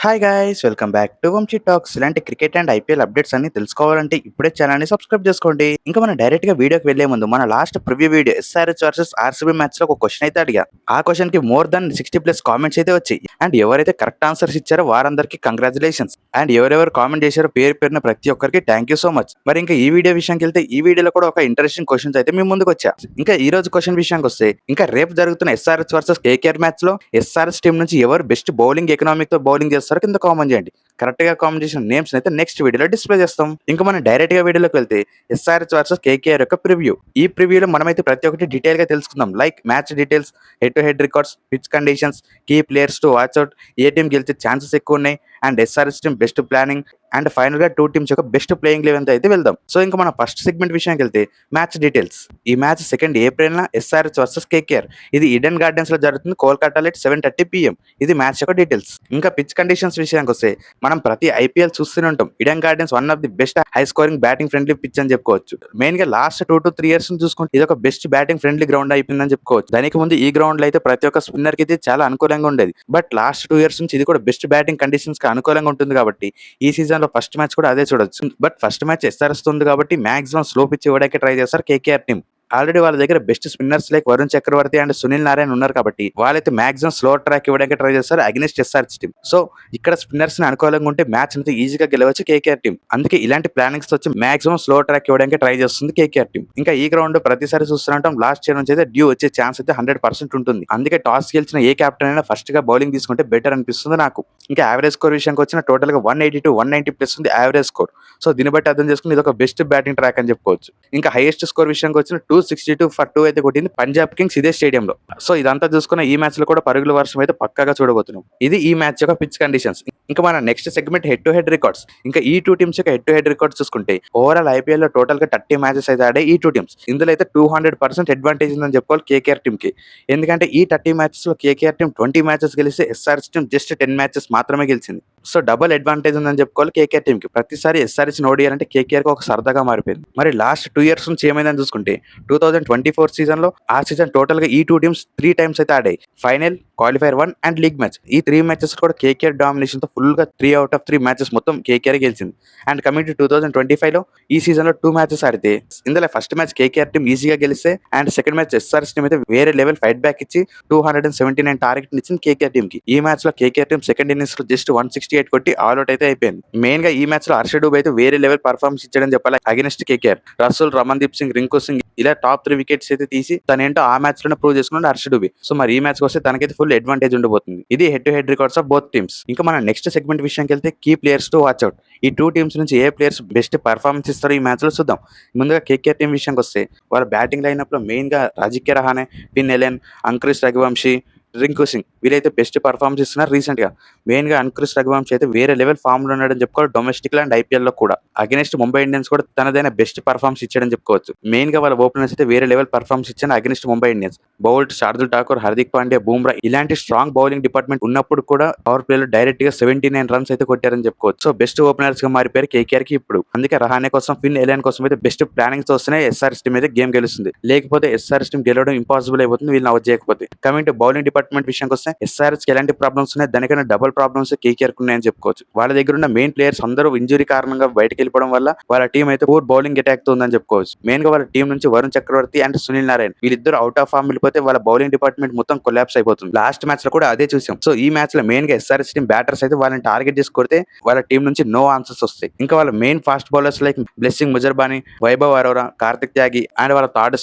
Hi guys welcome back to Vamshi talks. ఇలాంటి cricket and IPL updates అన్ని తెలుసుకోవాలంటే ఇప్పుడే ఛానల్ ని సబ్స్క్రైబ్ చేసుకోండి. ఇంకా మనం డైరెక్ట్ గా వీడియోకి వెళ్లే ముందు మన last preview video SRH versus RCB match లో ఒక క్వశ్చన్ అయితే అడిగా. ఆ క్వశ్చన్ కి మోర్ దాన్ 60+ కామెంట్స్ అయితే వచ్చాయి. అండ్ ఎవరైతే కరెక్ట్ ఆన్సర్స్ ఇచ్చారో వారందరికీ కంగ్రాచులేషన్స్. అండ్ ఎవరెవరు కామెంట్ చేశారో పేరు పేరున ప్రతి ఒక్కరికి థ్యాంక్ యూ సో మచ్. మరి ఇంకా ఈ వీడియో విషయానికి వెళ్తే ఈ వీడియోలో కూడా ఒక ఇంట్రెస్టింగ్ క్వశ్చన్స్ అయితే మీ ముందుకు వచ్చా. ఇంకా ఈ రోజు క్వశ్చన్ విషయానికి వస్తే ఇంకా రేపు జరుగుతున్న ఎస్ఆర్హెచ్ వర్సెస్ కేకేఆర్ మ్యాచ్ లో ఎస్ఆర్హెచ్ టీం నుంచి ఎవరు బెస్ట్ బౌలింగ్ ఎకనామిక్ తో బౌలింగ్ చేస్తారో కింద కామెంట్ చేయండి. కరెక్ట్ గా కామెంట్ చేసిన నేమ్స్ అయితే నెక్స్ట్ వీడియోలో డిస్ప్లే చేస్తాం. ఇంకా మనం డైరెక్ట్ గా వీడియోలోకి వెళ్తే ఎస్ఆర్హెచ్ వర్సెస్ కేకేఆర్ యొక్క ప్రివ్యూ. ఈ ప్రివ్యూలో మనమైతే ప్రతి ఒక్కటి డీటెయిల్ గా తెలుసుకుందాం. Like match details, head to head records, pitch conditions, key players to watch out, ఏ టీం గెలిచే ఛాన్సెస్ ఎక్కువ ఉన్నాయి, and SRH team best planning, and final గా టూ టీమ్స్ యొక్క బెస్ట్ ప్లేయింగ్ లెవెన్ అయితే వెళ్దాం. సో ఇంకా మన ఫస్ట్ సెగ్మెంట్ విషయానికి వెళ్తే మ్యాచ్ డీటెయిల్స్. ఈ match 2 April SRH versus KKR. ఇది ఈడెన్ గార్డెన్స్ లో జరుగుతుంది, కోల్కతా లెట్ 7:30 PM. ఇది మ్యాచ్ యొక్క డీటెయిల్స్. ఇంకా పిచ్ కండిషన్స్ విషయానికి వస్తే మనం ప్రతి ఐపీఎల్ చూస్తూనే ఉంటాం. Eden gardens one of the best high scoring batting friendly pitch అని చెప్పుకోవచ్చు. మెయిన్ గా లాస్ట్ 2 to 3 years చూసుకుంటే ఇది ఒక బెస్ట్ బ్యాటింగ్ ఫ్రెండ్లీ గ్రౌండ్ అయిపోయిందని చెప్పుకోవచ్చు. దానికి ముందు ఈ గ్రౌండ్ లో అయితే ప్రతి ఒక్క స్పిన్నర్ కి అయితే చాలా అనుకూలంగా ఉండేది. బట్ లాస్ట్ 2 years నుంచి ఇది కూడా బెస్ట్ బ్యాటింగ్ కండిషన్స్ కి అనుకూలంగా ఉంటుంది కాబట్టి ఈ సీజన్ లో ఫస్ట్ మ్యాచ్ కూడా అదే చూడొచ్చు. బట్ ఫస్ట్ మ్యాచ్ ఎస్ఆర్ఎస్ ఉంది కాబట్టి మాక్సిమం స్లో పిచ్ ఇవ్వడానికి ట్రై చేస్తారు కేకేఆర్ టీం. ఆల్రెడీ వాళ్ళ దగ్గర best spinners like Varun Chakravarthy and Sunil Narayana ఉన్నారు కాబట్టి వాళ్ళైతే మాక్సిమం స్లో ట్రాక్ ఇవ్వడానికి ట్రై చేస్తారు అగెనిస్ట్ ఎస్ఆర్హెచ్ టీం. సో ఇక్కడ స్పిన్నర్స్ ని అనుకూలంగా ఉంటే మ్యాచ్ అంతా ఈజీగా గెలవచ్చు కేకేఆర్ టీం. అందుకే ఇలాంటి ప్లానింగ్స్ వచ్చి మాక్సిమం స్లో ట్రాక్ ఇవ్వడానికి ట్రై చేస్తుంది కేకేఆర్ టీం. ఇంకా ఈ గ్రౌండ్ ప్రతిసారి చూస్తుంటాం లాస్ట్ ఇయర్ నుంచి అయితే డ్యూ వచ్చే ఛాన్స్ అయితే 100% ఉంటుంది. అందుకే టాస్ గెలిచిన ఏ కెప్టెన్ అయినా ఫస్ట్ గా బౌలింగ్ తీసుకుంటే బెటర్ అనిపిస్తుంది నాకు. ఇంకా యావరేజ్ స్కోర్ విషయానికి వచ్చిన టోటల్ గా 180 to 190+ ఉంది యావరేజ్ స్కోర్. సో దీన్ని బట్టి అర్థం చేసుకుని ఇది ఒక బెస్ట్ బ్యాటింగ్ ట్రాక్ అని చెప్పుకోవచ్చు. ఇంకా హైయెస్ట్ స్కోర్ విషయానికి వచ్చిన 262 for 2 అయితే కొట్టింది పంజాబ్ కింగ్స్ ఇదే స్టేడియంలో. సో ఇదంతా చూసుకున్న ఈ మ్యాచ్ లో కూడా పరుగుల వర్షం అయితే పక్కాగా చూడబోతున్నాం. ఇది ఈ మ్యాచ్ యొక్క పిచ్ కండిషన్స్. ఇంకా మన next segment head to head records. ఇంకా ఈ టూ టీమ్స్ యొక్క హెడ్ టు హెడ్ రికార్డ్స్ చూసుకుంటే ఓవరాల్ ఐపీఎల్ లో టోటల్ గా 30 మ్యాచెస్ అయితే ఆడే ఈ టూ టీమ్స్. ఇందులో అయితే 200% అడ్వాంటేజ్ ఉందని చెప్పుకోవాలి కేకేఆర్ టీమ్ కి. ఎందుకంటే ఈ 30 మ్యాచెస్ లో కేకేఆర్ టీం 20 మ్యాచెస్ గెలిస్తే ఎస్ఆర్హెచ్ టీం జస్ట్ 10 మ్యాచెస్ మాత్రమే గెలిచింది. సో డబుల్ అడ్వాంటేజ్ ఉందని చెప్పుకోవాలి కేకేఆర్ టీం కి. ప్రతిసారి ఎస్ఆర్హెచ్ ఓడియాలంటే కేకేఆర్ కి ఒక సరదాగా మారిపోయింది. మరి లాస్ట్ 2 years నుంచి ఏమైందని చూసుకుంటే 2024 సీజన్ లో ఆ సీజన్ టోటల్ గా ఈ టూ టీమ్స్ 3 times అయితే ఆడాయి. Final, qualifier 1 and league match. ఈ 3 మ్యాచెస్ కూడా కేకేఆర్ డామినేషన్ తో ఫుల్ గా 3 out of 3 మ్యాచెస్ మొత్తం కేకేఆర్ గెలిచింది. అండ్ కమింగ్ టు 2025 లో ఈ సీజన్ లో 2 మ్యాచెస్ ఆడితే ఇందులో ఫస్ట్ మ్యాచ్ కేకేఆర్ టీం ఈజీగా గెలిస్తే and second match SRH team అయితే వేరే లెవెల్ ఫైట్ బ్యాక్ ఇచ్చి 279 టార్గెట్ ఇచ్చింది కేకేఆర్ టీం కి. ఈ మ్యాచ్ లో కేకేఆర్ టీం సెకండ్ ఇన్నింగ్స్ లో జస్ట్ 168 కొట్టి ఆల్అౌట్ అయితే అయిపోయింది. మెయిన్ గా ఈ మ్యాచ్ లో హర్ష డూబే అయితే వేరే లెవెల్ పర్ఫార్మెన్స్ ఇచ్చాడని చెప్పాలి అగెనిస్ట్ కేకేఆర్. రసూల్, రమన్దీప్ సింగ్, రింకు సింగ్ ఇలా టాప్ 3 వికెట్స్ అయితే తీసి తనేంటో ఆ మ్యాచ్ లోనే ప్రూవ్ చేసుకున్నాడు హర్ష డూబే. సో మరి ఈ మ్యాచ్ వస్తే తనకైతే ఫుల్ అడ్వాంటేజ్ ఉండబోతుంది. ఇది head to head records of both teams. ఇంకా మన నెక్స్ట్ సెగ్మెంట్ విషయానికి వెళ్తే key players to watch out. ఈ టూ టీమ్స్ నుంచి ఏ ప్లేయర్స్ బెస్ట్ పర్ఫార్మెన్స్ ఇస్తారో ఈ మ్యాచ్ లో చూద్దాం. ముందుగా కేకేఆర్ టీం విషయానికి వస్తే వాళ్ళ బ్యాటింగ్ లైనప్ లో మెయిన్ గా రాజిక్య రహానే, ఫిన్ ఎలెన్, అంకుష్ రఘువంశీ, రింకు సింగ్ వీళ్ళైతే బెస్ట్ పర్ఫార్మెన్స్ ఇస్తున్నారు రీసెంట్ గా. మెయిన్ గా అంకుష్ రఘువంశీ అయితే వేరే లెవెల్ ఫామ్ లో ఉన్నాడని చెప్పుకోవాలి డొమెస్టిక్ లో అండ్ ఐపీఎల్ లో కూడా. అగెనిస్ట్ ముంబై ఇండియన్స్ కూడా తనదైన బెస్ట్ పర్ఫార్మెన్స్ ఇచ్చాడని చెప్పుకోవచ్చు. మెయిన్ గా వాళ్ళ ఓపెనర్స్ అయితే వేరే లెవెల్ పర్ఫార్మెన్స్ ఇచ్చాను against Mumbai Indians. Boult, Shardul Thakur, Hardik Pandya, Bumrah ఇలాంటి స్ట్రాంగ్ బౌలింగ్ డిపార్ట్మెంట్ ఉన్నప్పుడు కూడా పవర్ ప్లే లో డైరెక్ట్ గా 79 runs అయితే కొట్టారని చెప్పుకోవచ్చు. సో బెస్ట్ ఓపెనర్స్ గా మారిపోయారు కేకేఆర్ కి ఇప్పుడు. అందుకే రహానే కోసం, ఫిన్ ఎలియన్ కోసం అయితే బెస్ట్ ప్లానింగ్స్ వస్తున్నాయి. ఎస్ఆర్హెచ్ టీం అయితే గేమ్ గెలుస్తుంది. లేకపోతే ఎస్ఆర్హెచ్ టీం గెలవడం ఇంపాసిబుల్ అయిపోతుంది వీళ్ళని అవుట్ చేయకపోతే. కమింగ్ టు బౌలింగ్ డిపార్ట్మెంట్ విషయానికి వస్తే ఎస్ఆర్హెచ్ కి ఎలాంటి ప్రాబ్లమ్స్ ఉన్నాయి దానికన్నా డబుల్ ప్రాబ్లమ్స్ కేకేఆర్ ఉన్నాయని చెప్పుకోవచ్చు. వాళ్ళ దగ్గర ఉన్న మెయిన్ ప్లేయర్స్ అందరూ ఇంజురీ కారణంగా బయటకు వెళ్ళిపోవడం వల్ల వాళ్ళ టీం అయితే పూర్ బౌలింగ్ అటాక్ తో ఉందని చెప్పుకోవచ్చు. మెయిన్ గా వాళ్ళ టీం నుంచి వరుణ్ చక్రవర్తి అండ్ సునీల్ నారాయణ వీళ్ళిద్దరు అవుట్ ఆఫ్ ఫామ్ వెళ్ళిపోతే వాళ్ళ బౌలింగ్ డిపార్ట్మెంట్ మొత్తం కొలాప్స్ అయిపోతుంది. లాస్ట్ మ్యాచ్ లో కూడా అదే చూసాం. సో ఈ మ్యాచ్ లో మెయిన్ గా ఎస్ఆర్హెచ్ టీం బ్యాటర్స్ అయితే వాళ్ళని టార్గెట్ చేసి కొడితే వాళ్ళ టీం నుంచి నో ఆన్సర్స్ వస్తాయి. ఇంకా వాళ్ళ main fast bowlers like Blessing Muzarabani, Vaibhav Arora, Kartik Tyagi and వాళ్ళ థర్డ్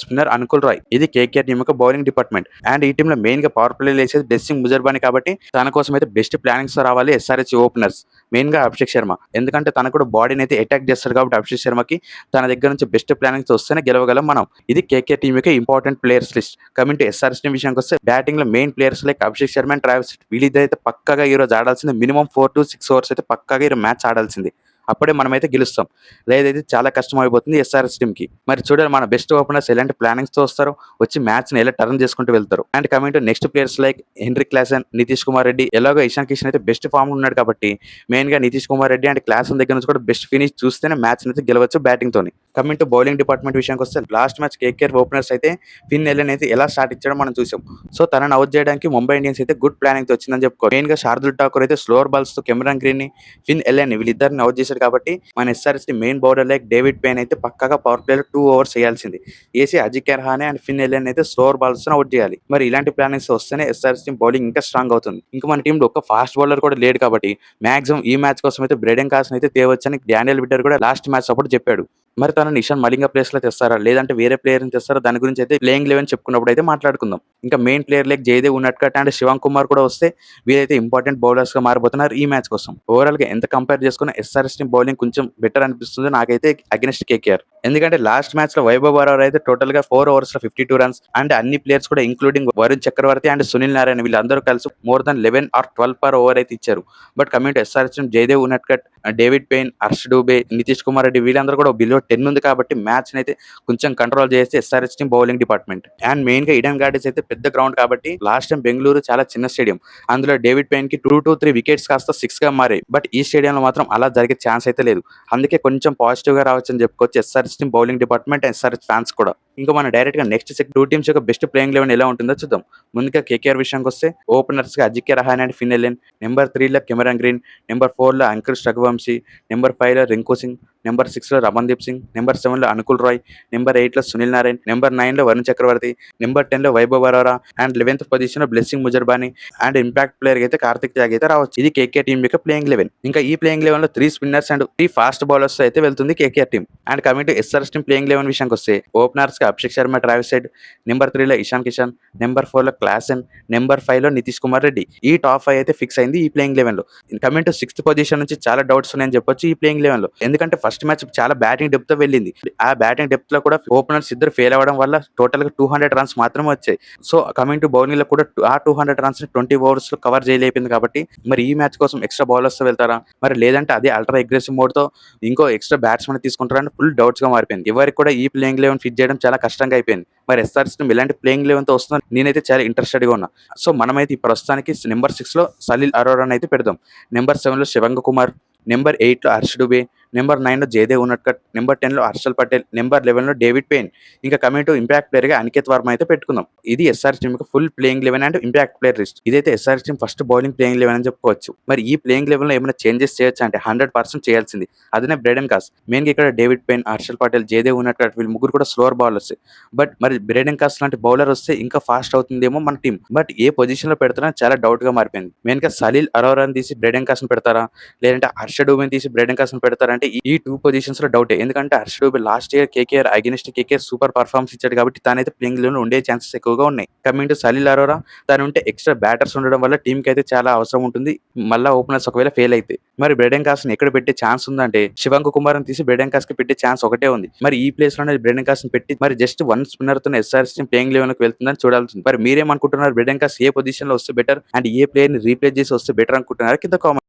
స్పిన్నర్ అనుకుల్ రాయ్. ఇది కేకేఆర్ టీం యొక్క బౌలింగ్ డిపార్ట్మెంట్. అండ్ ఈ టీంలో మెయిన్ గా పవర్ ప్లే వేసేది బ్లెస్సింగ్ ముజర్బానీ కాబట్టి తన కోసం అయితే బెస్ట్ ప్లానింగ్స్ రావాలి ఎస్ఆర్హెచ్ ఓపెనర్స్. మెయిన్ గా అభిషేక్ శర్మ, ఎందుకంటే తన కూడా బాడీని అయితే అటాక్ చేస్తారు కాబట్టి అభిషేక్ శర్మకి తన దగ్గర నుంచి బెస్ట్ ప్లానింగ్స్ వస్తేనే గెలవగలం మనం. ఇది కేకేఆర్ టీం యొక్క important players list. Coming to SRH team విషయానికి వస్తే బ్యాటింగ్ లో main players like Abhishek Sharma and Travis వీళ్ళిద్దరైతే పక్కాగా ఈ రోజు ఆడాల్సింది. మినిమం 4 to 6 overs అయితే పక్కాగా ఈ మ్యాచ్ ఆడాల్సింది. అప్పుడే మనమైతే గెలుస్తాం. లేదైతే చాలా కష్టం అయిపోతుంది ఎస్ఆర్హెచ్ టీం కి. మరి చూడాలి మన బెస్ట్ ఓపెనర్స్ ఎలాంటి ప్లానింగ్స్ తో వస్తారో, వచ్చి మ్యాచ్ ని ఎలా టర్న్ చేసుకుంటూ వెళ్తారు. And coming to next players like Heinrich Klaasen, Nitish Kumar Reddy. ఎలాగో ఇషాన్ కిషన్ అయితే బెస్ట్ ఫామ్ ఉన్నాడు కాబట్టి మెయిన్ గా నితీష్ కుమార్ రెడ్డి అండ్ క్లాసన్ దగ్గర నుంచి కూడా బెస్ట్ ఫినిష్ చూస్తేనే మ్యాచ్ అయితే గెలవచ్చు బ్యాటింగ్ తోని. కమింగ్ టు బౌలింగ్ డిపార్ట్మెంట్ విషయానికి వస్తే లాస్ట్ మ్యాచ్ కేకేఆర్ ఓపెనర్స్ అయితే ఫిన్ ఎలెన్ అయితే ఎలా స్టార్ట్ ఇచ్చడం మనం చూసాం. సో తనని అవుట్ చేయడానికి ముంబై ఇండియన్స్ అయితే గుడ్ ప్లానింగ్ తో వచ్చిందని చెప్పుకో. మెయిన్ గా శార్దుల్ ఠాకూర్ అయితే స్లోవర్ బాల్స్ తో కెమెరాన్ గ్రీన్ ని ఫిన్ ఎలెన్ వీళ్ళిద్దరిని అవుట్ చేశాడు కాబట్టి మన SRS main bowler like David Payne అయితే పక్కాగా పవర్ ప్లేలో 2 ఓవర్స్ చేయాల్సింది. ఏసీ Ajinkya Rahane and Finn Allen అయితే స్లోవర్ బాల్స్ అవుట్ చేయాలి. మరి ఇలాంటి ప్లానింగ్స్ వస్తేనే ఎస్ఆర్ఎస్ టీం బౌలింగ్ ఇంకా స్ట్రాంగ్ అవుతుంది. ఇంకా మన టీంలో ఒక ఫాస్ట్ బౌలర్ కూడా లేడు కాబట్టి మాక్సిమం ఈ మ్యాచ్ కోసం అయితే బ్రెడెన్ కాస్ని అయితే తేవచ్చని డానియల్ విటర్ కూడా లాస్ట్ మ్యాచ్ అప్పుడు చెప్పాడు. మరి తను నిషాన్ మలింగ ప్లేస్ లో తెస్తారా లేదంటే వేరే ప్లేయర్ ని తెస్తారా దాని గురించి అయితే ప్లేయింగ్ లెవెన్ చెప్పుకున్నప్పుడు అయితే మాట్లాడుకుందాం. ఇంకా main player like Jaydev Unadkat and Shivam Kumar కూడా వస్తే వీరైతే ఇంపార్టెంట్ బౌలర్స్ గా మారిపోతున్నారు ఈ మ్యాచ్ కోసం. ఓవరాల్ గా ఎంత కంపేర్ చేసుకున్న ఎస్ఆర్ఎస్ టీం బౌలింగ్ కొంచెం బెటర్ అనిపిస్తుంది నాకైతే అగెన్స్ట్ కేకేఆర్. ఎందుకంటే లాస్ట్ మ్యాచ్ లో వైభవ్ వరావర్ అయితే టోటల్ గా 4 ఓవర్స్ లో 52 రన్స్ అండ్ అన్ని ప్లేయర్స్ కూడా including Varun Chakravarthy and Sunil Narine వీళ్ళందరూ కలిసి more than 11 or 12 per over అయితే ఇచ్చారు. But coming to SRS team Jaydev Unadkat, David Payne, Harsh Dubey, Nitish Kumar Reddy వీళ్ళందరూ కూడా బిలో 10 ఉంది కాబట్టి మ్యాచ్ అయితే కొంచెం కంట్రోల్ చేస్తే SRS team bowling department. And main గా ఈడెన్ గార్డెన్స్ అయితే పెద్ద గ్రౌండ్ కాబట్టి లాస్ట్ టైం బెంగళూరు చాలా చిన్న స్టేడియం, అందులో డేవిడ్ పెయిన్ కి 2 to 3 వికెట్స్ కాస్త 6 గా మారాయి. బట్ ఈ స్టేడియంలో మాత్రం అలా జరిగే ఛాన్స్ అయితే లేదు. అందుకే కొంచెం పాజిటివ్ గా రావచ్చు అని చెప్పుకోవచ్చు SRS team bowling department, SRS fans కూడా. ఇంకా మనం డైరెక్ట్ గా నెక్స్ట్ 2 టీమ్స్ యొక్క బెస్ట్ ప్లేయింగ్ లెవెన్ ఎలా ఉంటుందో చూద్దాం. ముందుగా కేకేఆర్ విషయానికి వస్తే ఓపెనర్స్ గా Ajinkya Rahane and Finn Allen, number 3 లో కెమెరాన్ గ్రీన్, నెంబర్ 4 లో అంకుల్ రఘువంశీ, నెంబర్ 5 లో రింకు సింగ్, నెంబర్ 6 లో రమన్దీప్ సింగ్, నెంబర్ 7 లో అనుకుల్ రాయ్, నెంబర్ 8 లో సునీల్ నారాయణ్, నెంబర్ 9 లో వరుణ్ చక్రవర్తి, నెంబర్ 10 లో వైభవ్ వరారా అండ్ 11th పొజిషన్ లో బ్లెస్సింగ్ ముజర్బానీ అండ్ ఇంపాక్ట్ ప్లేయర్ అయితే కార్తిక్ త్యాగ్ అయితే రావచ్చు. ఇది కేకేఆర్ టీం యొక్క ప్లేయింగ్ లెవెన్. ఇంకా ఈ ప్లేయింగ్ లెవెన్ లో 3 స్పిన్నర్స్ అండ్ 3 ఫాస్ట్ బౌలర్స్ అయితే వెళ్తుంది KKR team. And coming to SRS team playing eleven విషయానికి వస్తే ఓపెనర్స్ గా Abhishek Sharma, Travis Head, number 3 లో ఇషాన్ కిషన్, నెంబర్ 4 లో క్లాసెన్, నెంబర్ 5 లో నితీష్ కుమార్ రెడ్డి. ఈ టాప్ 5 అయితే ఫిక్స్ అయింది ఈ ప్లేయింగ్ లెవెన్ లో. కమింగ్ టు 6th పొజిషన్ నుంచి చాలా డౌట్స్ ఉన్నాయని చెప్పొచ్చు ఈ ప్లేయింగ్ లెవెన్ లో. ఎందుకంటే ఫస్ట్ మ్యాచ్ చాలా బ్యాటింగ్ డెప్త్ తో వెళ్ళింది. ఆ బ్యాటింగ్ డెప్త్ లో కూడా ఓపెనర్స్ ఇద్దరు ఫెయిల్ అవ్వడం వల్ల టోటల్ గా 200 రన్స్ మాత్రమే వచ్చాయి. సో కమింగ్ టు బౌలింగ్ లో కూడా ఆ 200 రన్స్ ని 20 ఓవర్స్ లో కవర్ చేయలేపింది కాబట్టి మరి ఈ మ్యాచ్ కోసం ఎక్స్ట్రా బౌలర్స్ తో వెళ్తారా మరి లేదంటే అదే అల్ట్రా అగ్రెసివ్ మోడ్ తో ఇంకో ఎక్స్ట్రా బ్యాట్స్మెన్ తీసుకుంటారని ఫుల్ డౌట్స్ గా మారిపోయింది. ఎవరికి కూడా ఈ ప్లేయింగ్ లెవెన్ ఫిట్ చేయడం చాలా కష్టంగా అయిపోయింది. మరి ఎస్ఆర్ఎస్ టీం ఇలాంటి ప్లేయింగ్ లెవెన్ తో వస్తుందని నేనైతే చాలా ఇంట్రెస్టెడ్ గా ఉన్నా. సో మనమైతే ఈ ప్రస్తుతానికి నెంబర్ 6 లో సలీల్ అరోరాని అయితే పెడదాం, నెంబర్ 7 లో శివంగ కుమార్, నెంబర్ 8 లో హర్ష్ డూబే, నెంబర్ 9 లో జయదేవ్ ఉన్నట్కట్, నెంబర్ 10 లో హర్షల్ పటేల్, నెంబర్ 11 లో డేవిడ్ పెయిన్. ఇంకా కమింగ్ టు ఇంపాక్ట్ ప్లేయర్ గా అనికేత్ వర్మ అయితే పెట్టుకుందాం. ఇది SRS team full playing eleven and impact player list. ఇదైతే SRS team first bowling playing eleven అని చెప్పుకోవచ్చు. మరి ఈ ప్లేయింగ్ లెవెన్ లో ఏమైనా చేంజెస్ చేయొచ్చు అంటే 100% చేయాల్సింది అదే బ్రెడెన్ కాస్. మెయిన్ గా ఇక్కడ డేవిడ్ పెయిన్, హర్షల్ పటేల్, జయదేవ్ ఉన్నట్కట్ వీళ్ళు ముగ్గురు కూడా స్లోవర్ బౌలర్స్. బట్ మరి బ్రెడెన్ కాస్ లాంటి బౌలర్ వస్తే ఇంకా ఫాస్ట్ అవుతుందేమో మన టీం. బట్ ఏ పొజిషన్ లో పెడతారని చాలా డౌట్ గా మారిపోయింది. మెయిన్ గా సలీల్ అరోరాని తీసి బ్రెడెన్ కాస్ ని పెడతారా లేదంటే హర్ష డూబేని తీసి బ్రెడెన్ కాస్ ని పెడతారంటే ఈ 2 పొజిషన్స్ లో డౌటే. ఎందుకంటే Harsha Dubey last year KKR against KKR super performance ఇచ్చాడు కాబట్టి తనైతే ప్లేయింగ్ లెవెన్ ఉండే ఛాన్సెస్ ఎక్కువగా ఉన్నాయి. కమింగ్ టు సలీల్ అరోరా, తను ఉంటే ఎక్స్ట్రా బ్యాటర్స్ ఉండడం వల్ల టీం కి అయితే చాలా అవసరం ఉంటుంది. మళ్ళా ఓపెనర్స్ ఒకవేళ ఫెయిల్ అయితే మరి బ్రెడెన్ కాస్ ని ఎక్కడ పెట్టే ఛాన్స్ ఉందంటే శివంగ్ కుమార్ తీసి బ్రెడెన్ కాస్ కి పెట్టే ఛాన్స్ ఒకటే ఉంది. మరి ఈ ప్లేస్ లోనే బ్రెడెన్ కాస్ ని పెట్టి మరి జస్ట్ 1 స్పిన్నర్ తో ఎస్ఆర్ఎస్ టీం ప్లేయింగ్ లెవెన్ కి వెళ్తుందని చూడాల్సింది. మరి మీరేమనుకుంటున్నారు బ్రెడెన్ కాస్ ఏ పొజిషన్ లో వస్తే బెటర్ అండ్ ఏ ప్లేయర్ ని రీప్లేస్ చేసి వస్తే బెటర్ అనుకుంటున్నారు కింద కామెంట్